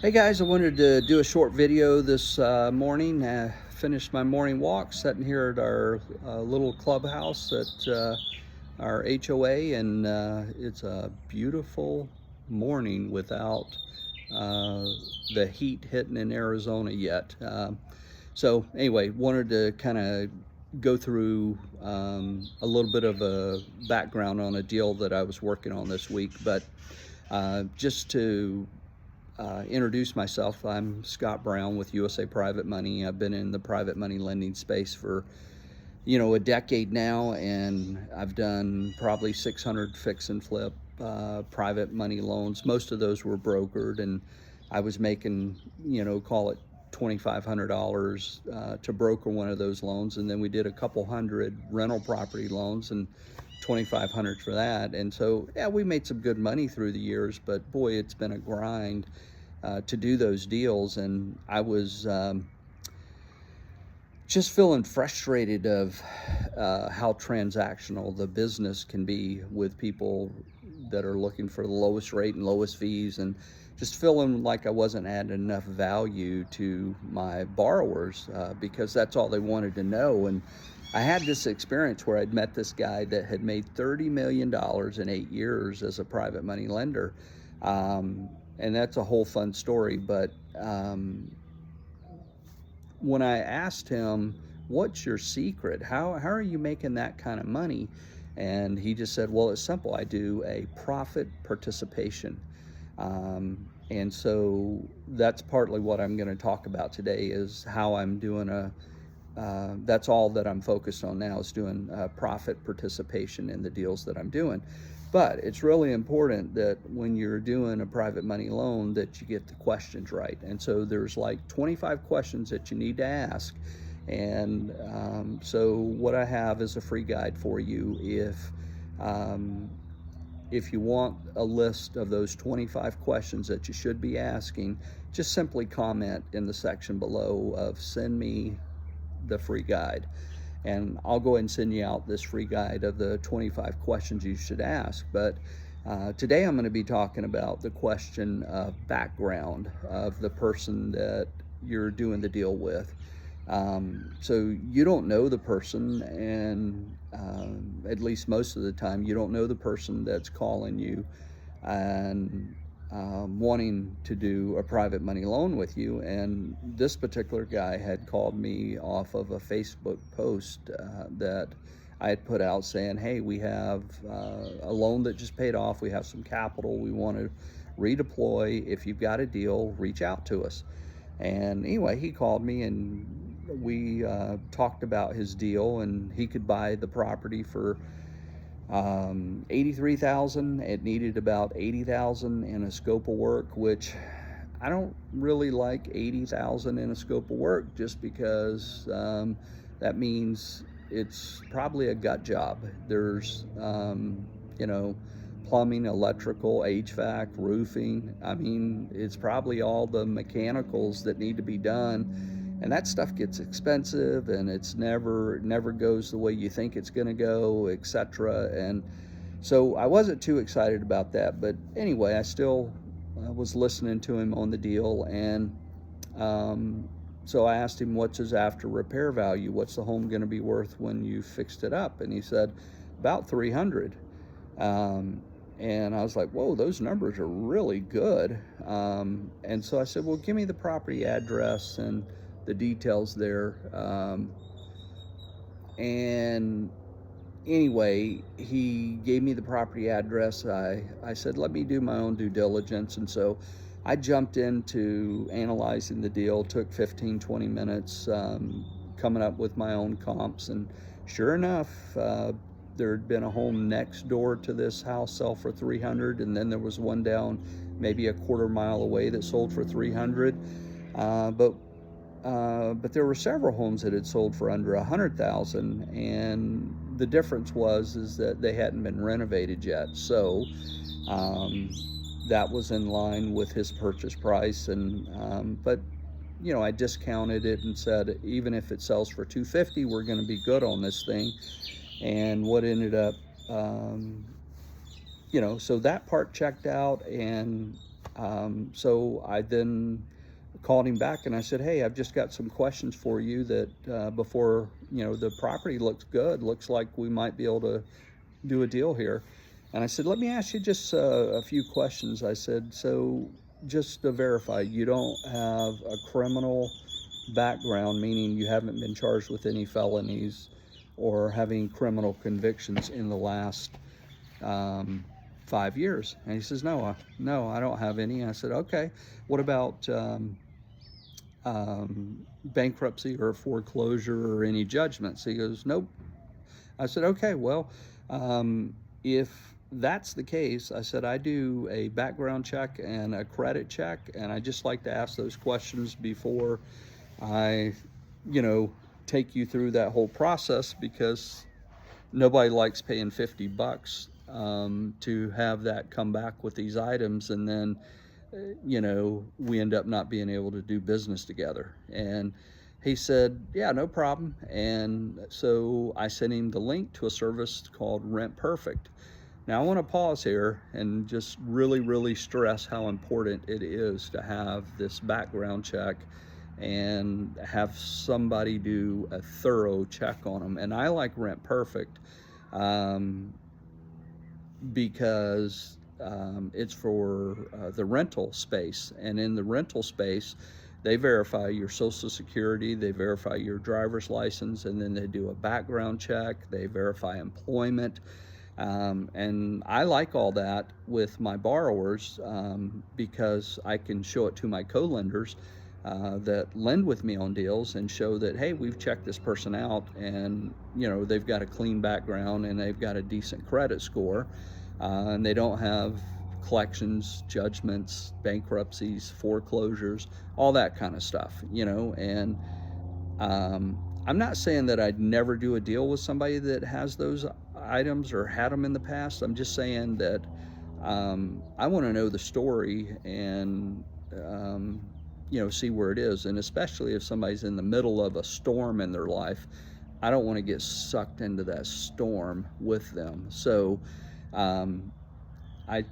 Hey guys, I wanted to do a short video this morning. Finished my morning walk, sitting here at our little clubhouse at our HOA, and it's a beautiful morning without uh, the heat hitting in Arizona yet. So anyway, wanted to kind of go through a little bit of a background on a deal that I was working on this week, but just to introduce myself, I'm Scott Brown with USA Private Money. I've been in the private money lending space for, a decade now, and I've done probably 600 fix and flip private money loans. Most of those were brokered, and I was making, call it $2,500 to broker one of those loans, and then we did a couple hundred rental property loans and 2,500 for that. And so, yeah, we made some good money through the years, but boy, it's been a grind to do those deals. And I was just feeling frustrated of how transactional the business can be with people that are looking for the lowest rate and lowest fees, and just feeling like I wasn't adding enough value to my borrowers because that's all they wanted to know. And I had this experience where I'd met this guy that had made $30 million in 8 years as a private money lender. And that's a whole fun story. But when I asked him, "What's your secret? How are you making that kind of money?" And he just said, "Well, it's simple. I do a profit participation." And so that's partly what I'm going to talk about today, is how I'm doing that's all that I'm focused on now, is doing profit participation in the deals that I'm doing. But it's really important that when you're doing a private money loan that you get the questions right. And so there's like 25 questions that you need to ask. And so what I have is a free guide for you. If you want a list of those 25 questions that you should be asking, just simply comment in the section below of "send me the free guide," and I'll go ahead and send you out this free guide of the 25 questions you should ask. But today I'm going to be talking about the question of background of the person that you're doing the deal with. So you don't know the person, and at least most of the time, you don't know the person that's calling you and wanting to do a private money loan with you. And this particular guy had called me off of a Facebook post that I had put out saying, "Hey, we have a loan that just paid off. We have some capital we want to redeploy. If you've got a deal, reach out to us." And anyway, he called me and we talked about his deal, and he could buy the property for 83,000. It needed about 80,000 in a scope of work, which I don't really like 80,000 in a scope of work, just because that means it's probably a gut job. There's plumbing, electrical, HVAC, roofing. I mean, it's probably all the mechanicals that need to be done, and that stuff gets expensive, and it's never goes the way you think it's going to go, etc. And so I wasn't too excited about that, but anyway, I still was listening to him on the deal. And so I asked him, "What's his after repair value? What's the home going to be worth when you fixed it up?" And he said, "About 300." And I was like, "Whoa, those numbers are really good." And so I said, "Well, give me the property address and the details there." And anyway, he gave me the property address. I said, "Let me do my own due diligence." And so I jumped into analyzing the deal. Took 15, 20 minutes coming up with my own comps. And sure enough, there had been a home next door to this house sell for 300, and then there was one down maybe a quarter mile away that sold for 300. But there were several homes that had sold for under 100,000, and the difference is that they hadn't been renovated yet. So that was in line with his purchase price. And but I discounted it and said, even if it sells for 250, we're going to be good on this thing. And what ended up so that part checked out. And so I then called him back and I said, hey, I've just got some questions for you that before, the property looks good, looks like we might be able to do a deal here. And I said, let me ask you just a few questions. I said, so just to verify, you don't have a criminal background, meaning you haven't been charged with any felonies or having criminal convictions in the last 5 years? And he says, no, I don't have any. I said, okay, what about bankruptcy or foreclosure or any judgments? He goes, nope. I said, okay, well, if that's the case, I said, I do a background check and a credit check, and I just like to ask those questions before I, take you through that whole process, because nobody likes paying $50 to have that come back with these items, and then we end up not being able to do business together. And he said, yeah, no problem. And so I sent him the link to a service called Rent Perfect. Now I want to pause here and just really, really stress how important it is to have this background check and have somebody do a thorough check on them. And I like Rent Perfect because it's for the rental space. And in the rental space, they verify your social security, they verify your driver's license, and then they do a background check, they verify employment. And I like all that with my borrowers because I can show it to my co-lenders that lend with me on deals and show that, hey, we've checked this person out, and they've got a clean background and they've got a decent credit score, and they don't have collections, judgments, bankruptcies, foreclosures, all that kind of stuff, and I'm not saying that I'd never do a deal with somebody that has those items or had them in the past. I'm just saying that I want to know the story and see where it is. And especially if somebody's in the middle of a storm in their life, I don't want to get sucked into that storm with them. So I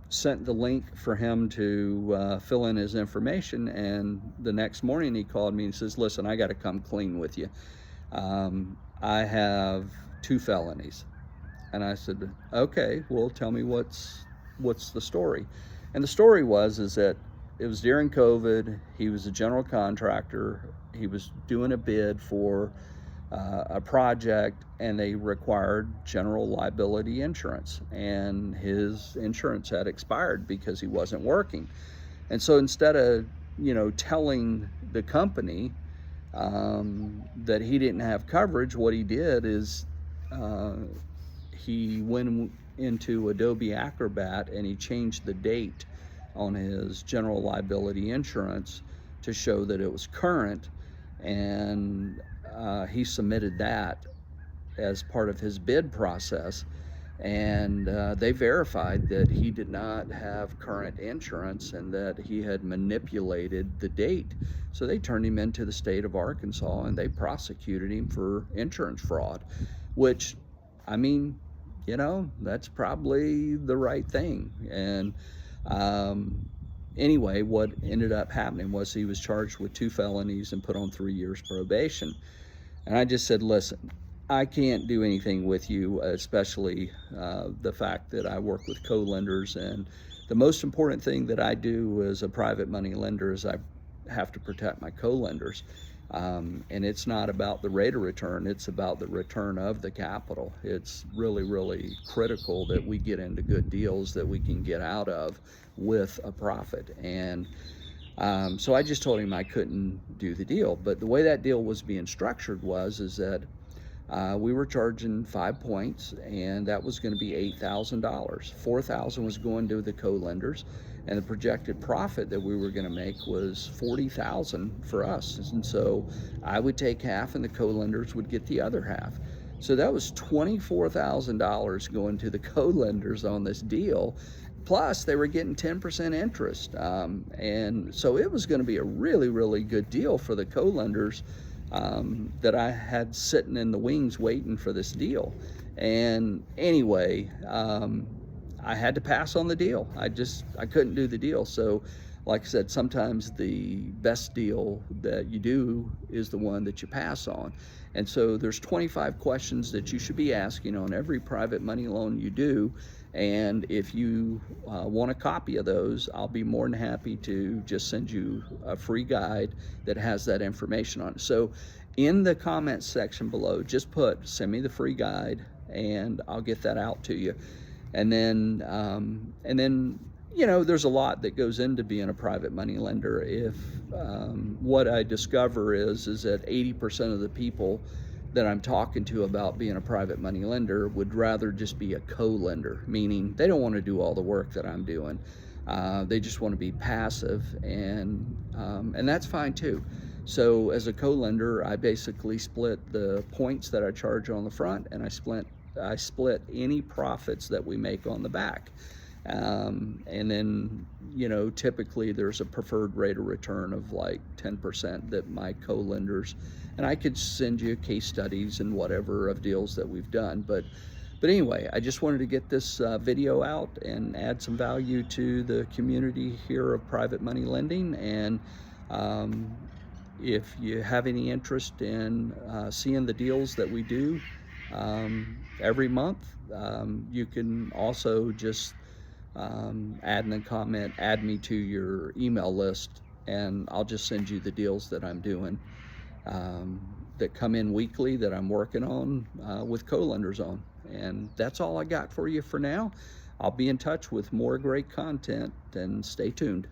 sent the link for him to fill in his information, and the next morning he called me and says, listen, I got to come clean with you. I have 2 felonies. And I said, okay, well, tell me what's the story. And the story is that it was during COVID. He was a general contractor. He was doing a bid for a project, and they required general liability insurance, and his insurance had expired because he wasn't working. And so instead of telling the company that he didn't have coverage, what he did is he went into Adobe Acrobat and he changed the date on his general liability insurance to show that it was current, and he submitted that as part of his bid process, and they verified that he did not have current insurance and that he had manipulated the date. So they turned him into the state of Arkansas and they prosecuted him for insurance fraud, which, I mean, that's probably the right thing. And anyway, what ended up happening was he was charged with 2 felonies and put on 3 years probation. And I just said, listen, I can't do anything with you, especially the fact that I work with co-lenders. And the most important thing that I do as a private money lender is I have to protect my co-lenders. And it's not about the rate of return, it's about the return of the capital. It's really, really critical that we get into good deals that we can get out of with a profit. And so I just told him I couldn't do the deal. But the way that deal was being structured is that we were charging 5 points, and that was going to be $8,000. $4,000 was going to the co-lenders, and the projected profit that we were going to make was $40,000 for us. And so I would take half, and the co-lenders would get the other half. So that was $24,000 going to the co-lenders on this deal. Plus, they were getting 10% interest. And so it was going to be a really, really good deal for the co-lenders that I had sitting in the wings waiting for this deal. And anyway, I had to pass on the deal. I couldn't do the deal. So like I said, sometimes the best deal that you do is the one that you pass on. And so there's 25 questions that you should be asking on every private money loan you do. And if you want a copy of those, I'll be more than happy to just send you a free guide that has that information on it. So in the comments section below, just send me the free guide, and I'll get that out to you. And then there's a lot that goes into being a private money lender. If what I discover is that 80% of the people that I'm talking to about being a private money lender would rather just be a co-lender, meaning they don't want to do all the work that I'm doing. They just want to be passive, and that's fine too. So as a co-lender, I basically split the points that I charge on the front, and I split any profits that we make on the back. And then, typically there's a preferred rate of return of like 10% that my co-lenders, and I could send you case studies and whatever of deals that we've done. But anyway, I just wanted to get this video out and add some value to the community here of private money lending. And if you have any interest in seeing the deals that we do every month, you can also just add in a comment, add me to your email list, and I'll just send you the deals that I'm doing that come in weekly that I'm working on with co-lenders on. And that's all I got for you for now. I'll be in touch with more great content, and stay tuned.